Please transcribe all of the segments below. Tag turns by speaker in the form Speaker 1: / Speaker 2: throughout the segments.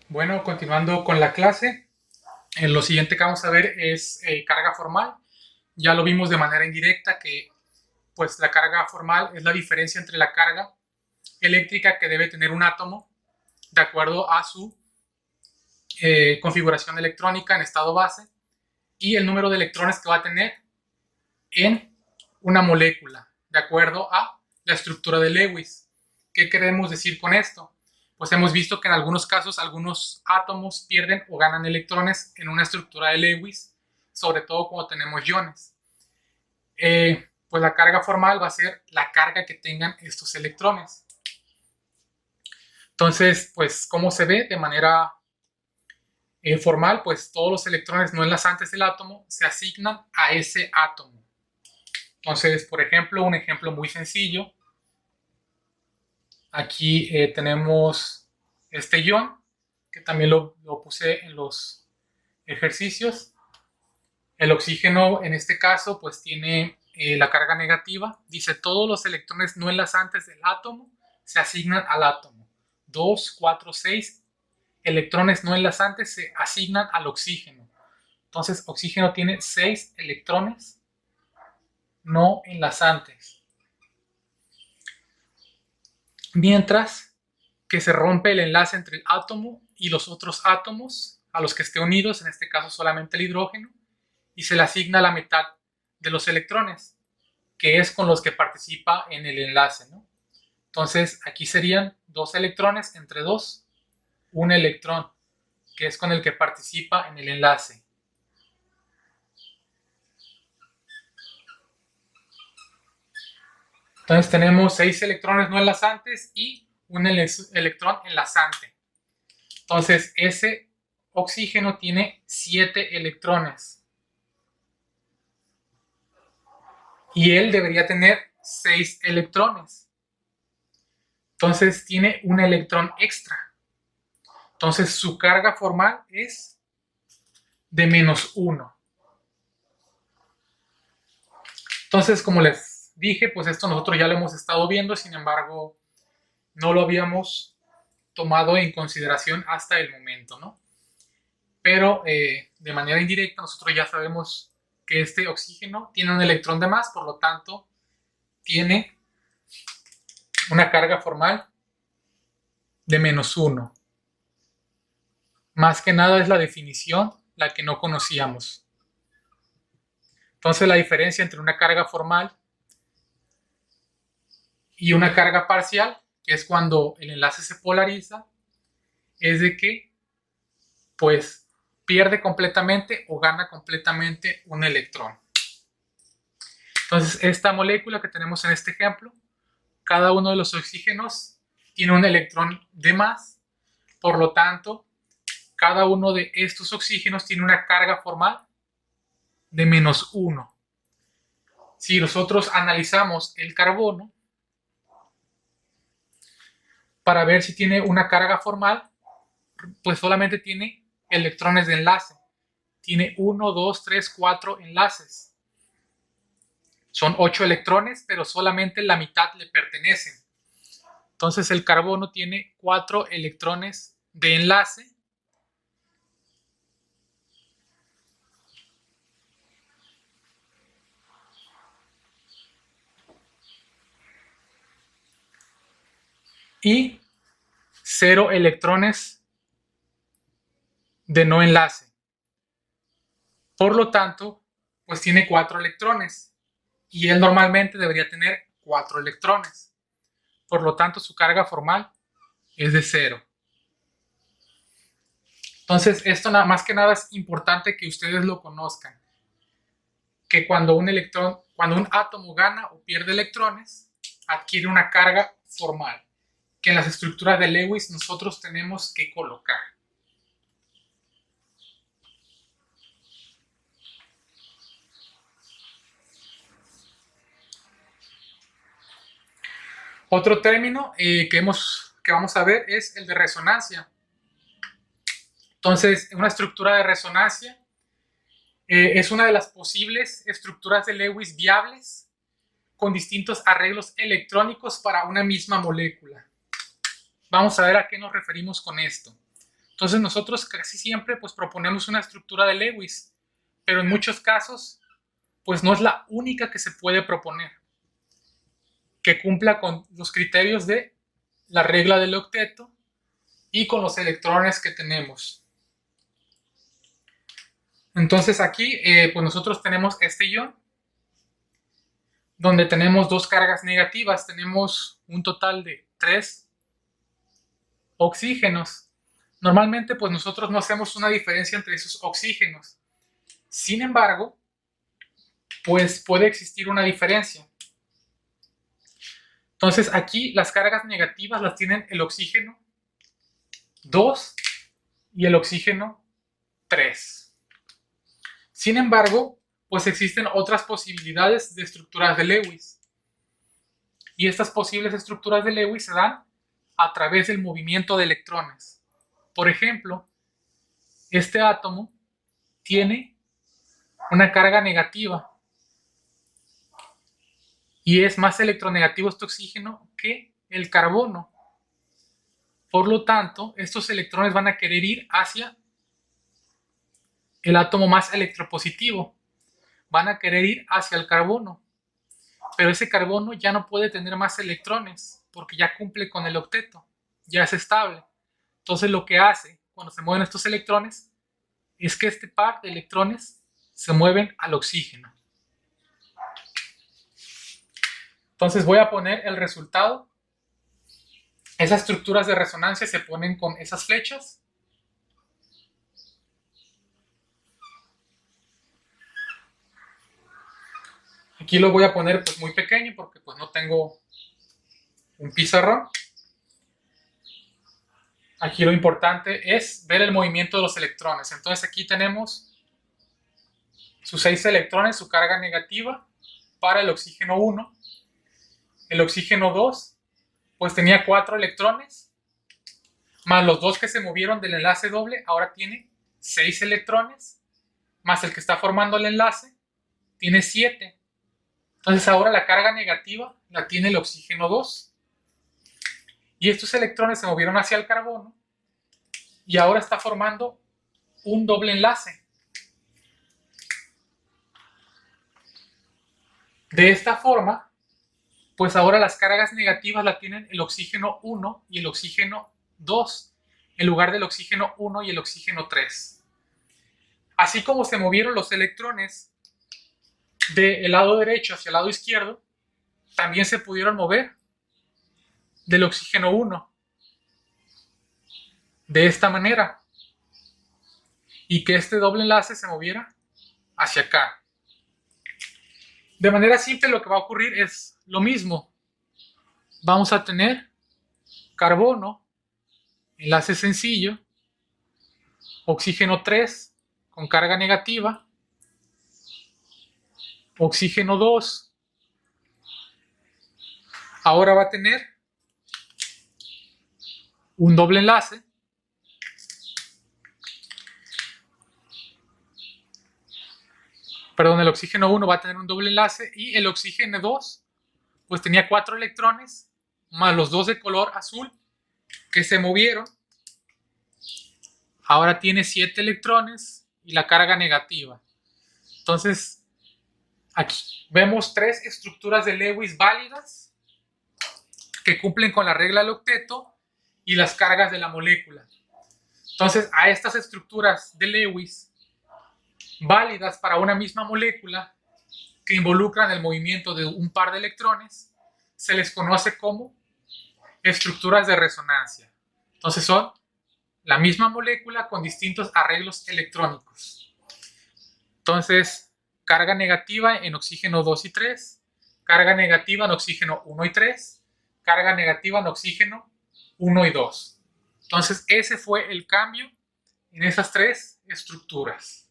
Speaker 1: Bueno, continuando con la clase, lo siguiente que vamos a ver es carga formal. Ya lo vimos de manera indirecta que pues la carga formal es la diferencia entre la carga eléctrica que debe tener un átomo de acuerdo a su configuración electrónica en estado base y el número de electrones que va a tener en una molécula de acuerdo a la estructura de Lewis. ¿Qué queremos decir con esto? Pues hemos visto que en algunos casos algunos átomos pierden o ganan electrones en una estructura de Lewis, sobre todo cuando tenemos iones. Pues la carga formal va a ser la carga que tengan estos electrones. Entonces, pues, ¿cómo se ve? De manera formal, pues todos los electrones no enlazantes del átomo se asignan a ese átomo. Entonces, por ejemplo, un ejemplo muy sencillo. Aquí tenemos este ion, que también lo puse en los ejercicios. El oxígeno, en este caso, pues tiene la carga negativa. Dice, todos los electrones no enlazantes del átomo se asignan al átomo. 2, 4, 6 electrones no enlazantes se asignan al oxígeno. Entonces, oxígeno tiene 6 electrones no enlazantes. Mientras que se rompe el enlace entre el átomo y los otros átomos a los que esté unidos, en este caso solamente el hidrógeno, y se le asigna la mitad de los electrones, que es con los que participa en el enlace, ¿no? Entonces, aquí serían 2 electrones entre 2, un electrón, que es con el que participa en el enlace. Entonces tenemos 6 electrones no enlazantes y un electrón enlazante. Entonces, ese oxígeno tiene 7 electrones. Y él debería tener 6 electrones. Entonces tiene un electrón extra. Entonces su carga formal es de -1. Entonces, como les dije, pues esto nosotros ya lo hemos estado viendo, sin embargo, no lo habíamos tomado en consideración hasta el momento, ¿no? Pero de manera indirecta nosotros ya sabemos que este oxígeno tiene un electrón de más, por lo tanto, tiene una carga formal de -1. Más que nada es la definición la que no conocíamos. Entonces la diferencia entre una carga formal y una carga parcial, que es cuando el enlace se polariza, es de que pues pierde completamente o gana completamente un electrón. Entonces esta molécula que tenemos en este ejemplo, cada uno de los oxígenos tiene un electrón de más, por lo tanto, cada uno de estos oxígenos tiene una carga formal de -1. Si nosotros analizamos el carbono para ver si tiene una carga formal, pues solamente tiene electrones de enlace. Tiene 1, 2, 3, 4 enlaces. Son 8 electrones, pero solamente la mitad le pertenecen. Entonces el carbono tiene 4 electrones de enlace. Y 0 electrones de no enlace. Por lo tanto, pues tiene 4 electrones. Y él normalmente debería tener 4 electrones. Por lo tanto, su carga formal es de 0. Entonces, esto nada más que nada es importante que ustedes lo conozcan. Que cuando un átomo gana o pierde electrones, adquiere una carga formal, que en las estructuras de Lewis nosotros tenemos que colocar. Otro término que vamos a ver es el de resonancia. Entonces, una estructura de resonancia es una de las posibles estructuras de Lewis viables con distintos arreglos electrónicos para una misma molécula. Vamos a ver a qué nos referimos con esto. Entonces nosotros casi siempre pues proponemos una estructura de Lewis, pero en muchos casos pues no es la única que se puede proponer, que cumpla con los criterios de la regla del octeto y con los electrones que tenemos. Entonces aquí pues nosotros tenemos este ion, donde tenemos dos cargas negativas, tenemos un total de 3 oxígenos. Normalmente pues nosotros no hacemos una diferencia entre esos oxígenos. Sin embargo, pues puede existir una diferencia. Entonces aquí las cargas negativas las tienen el oxígeno 2 y el oxígeno 3. Sin embargo, pues existen otras posibilidades de estructuras de Lewis. Y estas posibles estructuras de Lewis se dan a través del movimiento de electrones. Por ejemplo, este átomo tiene una carga negativa y es más electronegativo este oxígeno que el carbono. Por lo tanto, estos electrones van a querer ir hacia el átomo más electropositivo, van a querer ir hacia el carbono, pero ese carbono ya no puede tener más electrones porque ya cumple con el octeto, ya es estable. Entonces lo que hace cuando se mueven estos electrones es que este par de electrones se mueven al oxígeno. Entonces voy a poner el resultado. Esas estructuras de resonancia se ponen con esas flechas. Aquí lo voy a poner pues muy pequeño porque pues no tengo un pizarrón. Aquí lo importante es ver el movimiento de los electrones. Entonces aquí tenemos sus 6 electrones, su carga negativa para el oxígeno 1. El oxígeno 2 pues tenía 4 electrones, más los 2 que se movieron del enlace doble, ahora tiene 6 electrones, más el que está formando el enlace, tiene 7. Entonces ahora la carga negativa la tiene el oxígeno 2. Y estos electrones se movieron hacia el carbono y ahora está formando un doble enlace. De esta forma, pues ahora las cargas negativas la tienen el oxígeno 1 y el oxígeno 2, en lugar del oxígeno 1 y el oxígeno 3. Así como se movieron los electrones del lado derecho hacia el lado izquierdo, también se pudieron mover del oxígeno 1 de esta manera y que este doble enlace se moviera hacia acá. De manera simple lo que va a ocurrir es lo mismo. Vamos a tener carbono, enlace sencillo, oxígeno 3 con carga negativa, oxígeno 2, ahora va a tener un doble enlace, perdón, el oxígeno 1 va a tener un doble enlace y el oxígeno 2 pues tenía 4 electrones más los 2 de color azul que se movieron, ahora tiene 7 electrones y la carga negativa. Entonces aquí vemos 3 estructuras de Lewis válidas que cumplen con la regla del octeto y las cargas de la molécula. Entonces a estas estructuras de Lewis válidas para una misma molécula que involucran el movimiento de un par de electrones se les conoce como estructuras de resonancia. Entonces son la misma molécula con distintos arreglos electrónicos. Entonces, carga negativa en oxígeno 2 y 3, carga negativa en oxígeno 1 y 3, carga negativa en oxígeno 1 y 2. Entonces, ese fue el cambio en esas 3 estructuras.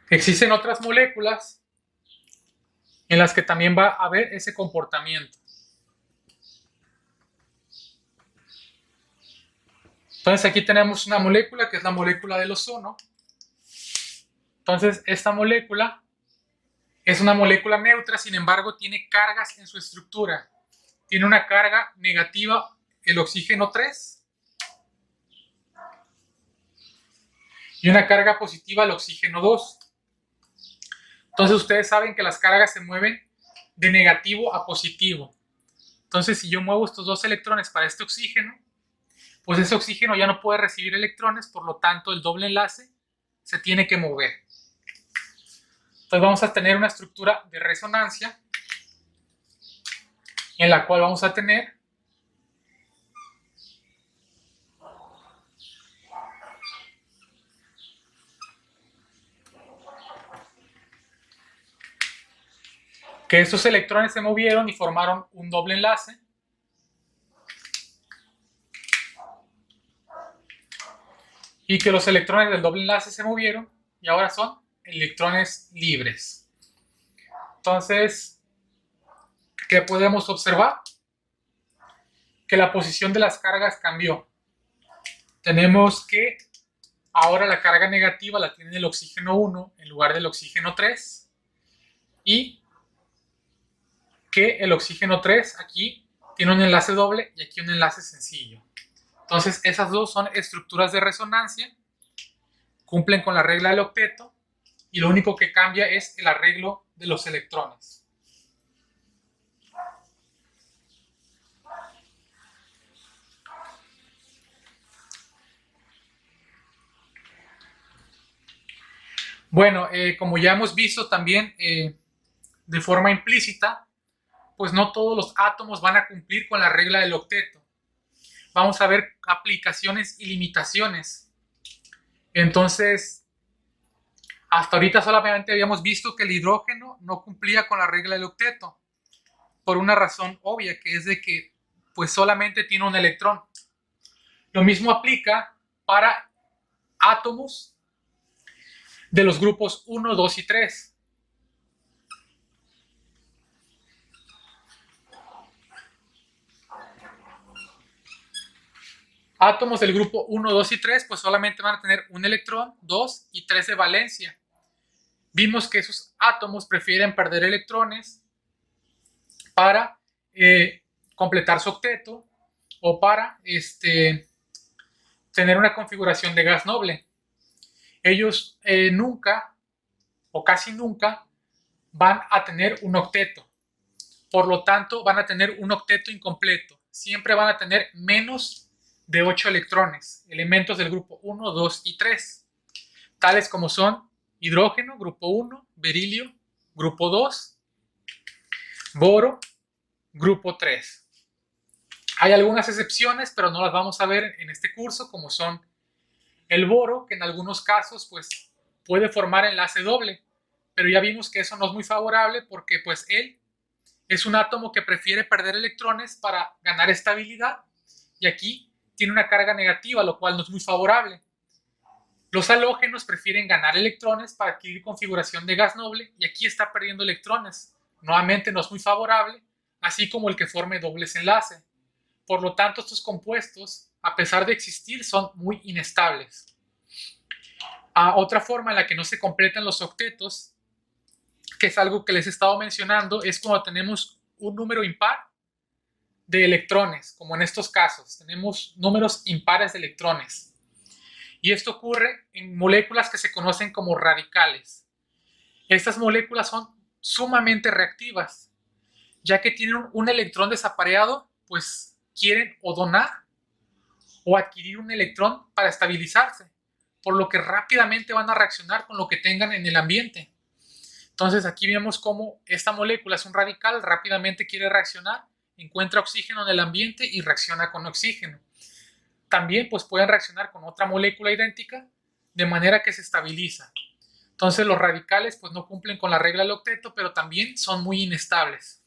Speaker 1: Existen otras moléculas en las que también va a haber ese comportamiento. Entonces aquí tenemos una molécula que es la molécula del ozono. Entonces esta molécula Es una molécula neutra, sin embargo, tiene cargas en su estructura. Tiene una carga negativa, el oxígeno 3, y una carga positiva, el oxígeno 2. Entonces, ustedes saben que las cargas se mueven de negativo a positivo. Entonces, si yo muevo estos dos electrones para este oxígeno, pues ese oxígeno ya no puede recibir electrones, por lo tanto, el doble enlace se tiene que mover. Entonces, vamos a tener una estructura de resonancia en la cual vamos a tener que estos electrones se movieron y formaron un doble enlace. Y que los electrones del doble enlace se movieron y ahora son electrones libres. Entonces, ¿qué podemos observar? Que la posición de las cargas cambió. Tenemos que ahora la carga negativa la tiene el oxígeno 1 en lugar del oxígeno 3 y que el oxígeno 3 aquí tiene un enlace doble y aquí un enlace sencillo. Entonces, esas dos son estructuras de resonancia, cumplen con la regla del octeto y lo único que cambia es el arreglo de los electrones. Bueno, como ya hemos visto también de forma implícita, pues no todos los átomos van a cumplir con la regla del octeto. Vamos a ver aplicaciones y limitaciones. Entonces, hasta ahorita solamente habíamos visto que el hidrógeno no cumplía con la regla del octeto, por una razón obvia, que es de que pues solamente tiene un electrón. Lo mismo aplica para átomos de los grupos 1, 2 y 3. Átomos del grupo 1, 2 y 3 pues solamente van a tener un electrón, 2 y 3 de valencia. Vimos que esos átomos prefieren perder electrones para completar su octeto o para tener una configuración de gas noble. Ellos nunca o casi nunca van a tener un octeto. Por lo tanto, van a tener un octeto incompleto. Siempre van a tener menos de 8 electrones, elementos del grupo 1, 2 y 3, tales como son hidrógeno, grupo 1, berilio, grupo 2, boro, grupo 3. Hay algunas excepciones, pero no las vamos a ver en este curso, como son el boro, que en algunos casos pues, puede formar enlace doble, pero ya vimos que eso no es muy favorable porque pues él es un átomo que prefiere perder electrones para ganar estabilidad y aquí tiene una carga negativa, lo cual no es muy favorable. Los halógenos prefieren ganar electrones para adquirir configuración de gas noble y aquí está perdiendo electrones. Nuevamente no es muy favorable, así como el que forme dobles enlaces. Por lo tanto, estos compuestos, a pesar de existir, son muy inestables. Otra forma en la que no se completan los octetos, que es algo que les he estado mencionando, es cuando tenemos un número impar de electrones, como en estos casos. Tenemos números impares de electrones. Y esto ocurre en moléculas que se conocen como radicales. Estas moléculas son sumamente reactivas, ya que tienen un electrón desapareado, pues quieren o donar o adquirir un electrón para estabilizarse, por lo que rápidamente van a reaccionar con lo que tengan en el ambiente. Entonces aquí vemos cómo esta molécula es un radical, rápidamente quiere reaccionar, encuentra oxígeno en el ambiente y reacciona con oxígeno. También pues pueden reaccionar con otra molécula idéntica de manera que se estabiliza. Entonces los radicales pues no cumplen con la regla del octeto, pero también son muy inestables.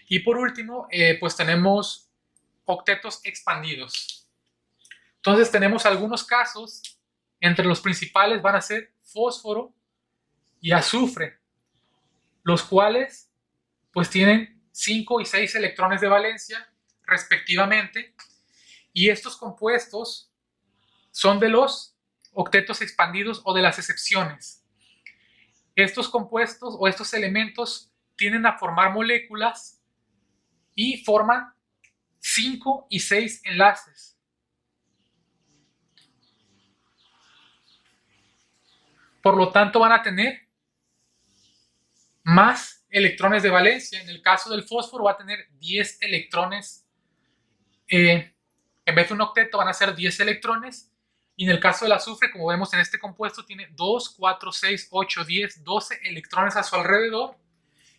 Speaker 1: Y por último pues tenemos octetos expandidos. Entonces tenemos algunos casos, entre los principales van a ser fósforo y azufre, los cuales pues tienen 5 y 6 electrones de valencia respectivamente, y estos compuestos son de los octetos expandidos o de las excepciones. estos compuestos o estos elementos tienden a formar moléculas y forman 5 y 6 enlaces. Por lo tanto, van a tener más electrones de valencia. En el caso del fósforo va a tener 10 electrones. En vez de un octeto van a ser 10 electrones. Y en el caso del azufre, como vemos en este compuesto, tiene 2, 4, 6, 8, 10, 12 electrones a su alrededor.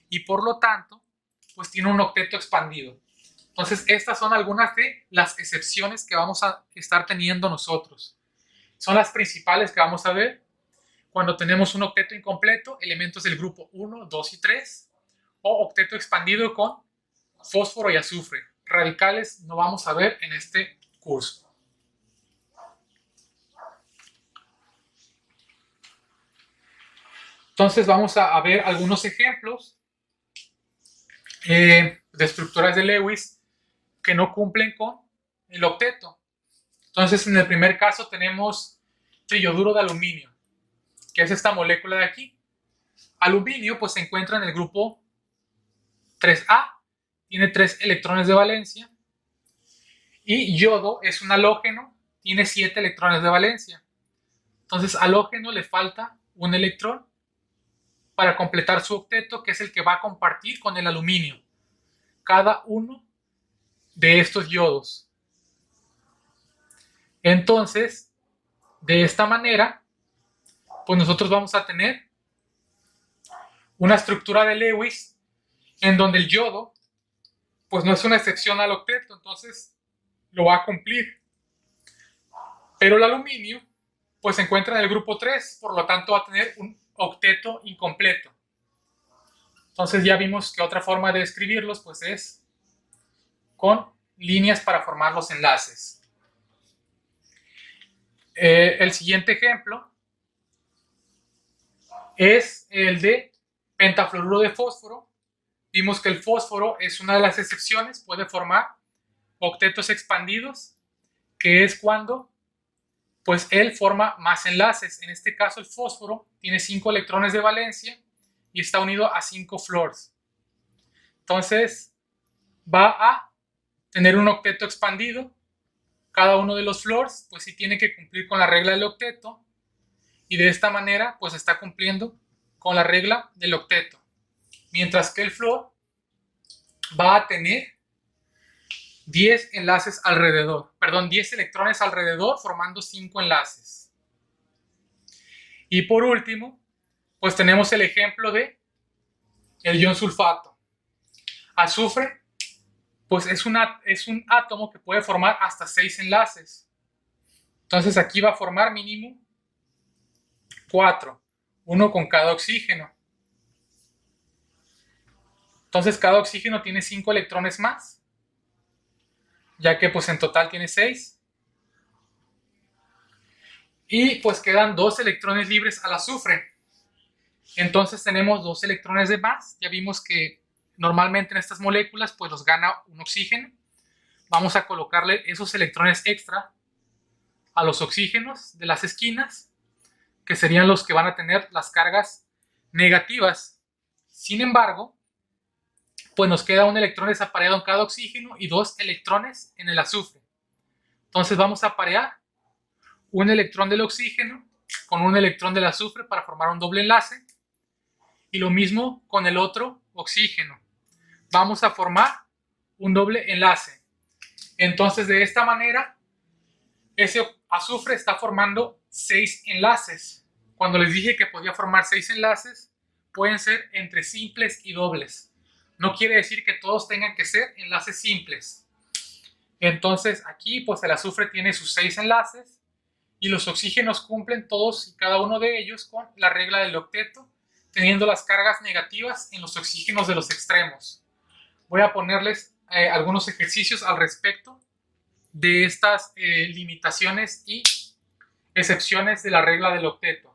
Speaker 1: Y por lo tanto, pues tiene un octeto expandido. Entonces, estas son algunas de las excepciones que vamos a estar teniendo nosotros. Son las principales que vamos a ver cuando tenemos un octeto incompleto, elementos del grupo 1, 2 y 3, o octeto expandido con fósforo y azufre. Radicales no vamos a ver en este curso. Entonces vamos a ver algunos ejemplos de estructuras de Lewis que no cumplen con el octeto. Entonces en el primer caso tenemos triyoduro de aluminio, que es esta molécula de aquí. Aluminio pues se encuentra en el grupo 3A, tiene 3 electrones de valencia. Y yodo es un halógeno, tiene 7 electrones de valencia. Entonces halógeno le falta un electrón para completar su octeto, que es el que va a compartir con el aluminio cada uno de estos yodos. Entonces, de esta manera, pues nosotros vamos a tener una estructura de Lewis en donde el yodo pues no es una excepción al octeto, entonces lo va a cumplir. Pero el aluminio pues se encuentra en el grupo 3, por lo tanto va a tener un octeto incompleto. Entonces ya vimos que otra forma de escribirlos pues es con líneas para formar los enlaces. El siguiente ejemplo es el de pentafluoruro de fósforo. Vimos que el fósforo es una de las excepciones, puede formar octetos expandidos, que es cuando pues él forma más enlaces. En este caso el fósforo tiene 5 electrones de valencia y está unido a 5 fluors. Entonces va a tener un octeto expandido. Cada uno de los fluors pues sí tiene que cumplir con la regla del octeto, y de esta manera pues está cumpliendo con la regla del octeto. Mientras que el fluor va a tener 10 enlaces alrededor, 10 electrones alrededor formando 5 enlaces. Y por último, pues tenemos el ejemplo de el ion sulfato. Azufre, pues es un átomo que puede formar hasta 6 enlaces. Entonces aquí va a formar mínimo 4, uno con cada oxígeno. Entonces cada oxígeno tiene 5 electrones más, ya que pues en total tiene 6. Y pues quedan 2 electrones libres al azufre. Entonces tenemos 2 electrones de más. Ya vimos que normalmente en estas moléculas pues los gana un oxígeno. Vamos a colocarle esos electrones extra a los oxígenos de las esquinas, que serían los que van a tener las cargas negativas. Sin embargo, pues nos queda un electrón desapareado en cada oxígeno y 2 electrones en el azufre. Entonces vamos a aparear un electrón del oxígeno con un electrón del azufre para formar un doble enlace, y lo mismo con el otro oxígeno. Vamos a formar un doble enlace. Entonces de esta manera ese azufre está formando 6 enlaces. Cuando les dije que podía formar 6 enlaces, pueden ser entre simples y dobles. No quiere decir que todos tengan que ser enlaces simples. Entonces aquí pues el azufre tiene sus 6 enlaces y los oxígenos cumplen todos y cada uno de ellos con la regla del octeto, teniendo las cargas negativas en los oxígenos de los extremos. Voy a ponerles algunos ejercicios al respecto de estas limitaciones y excepciones de la regla del octeto.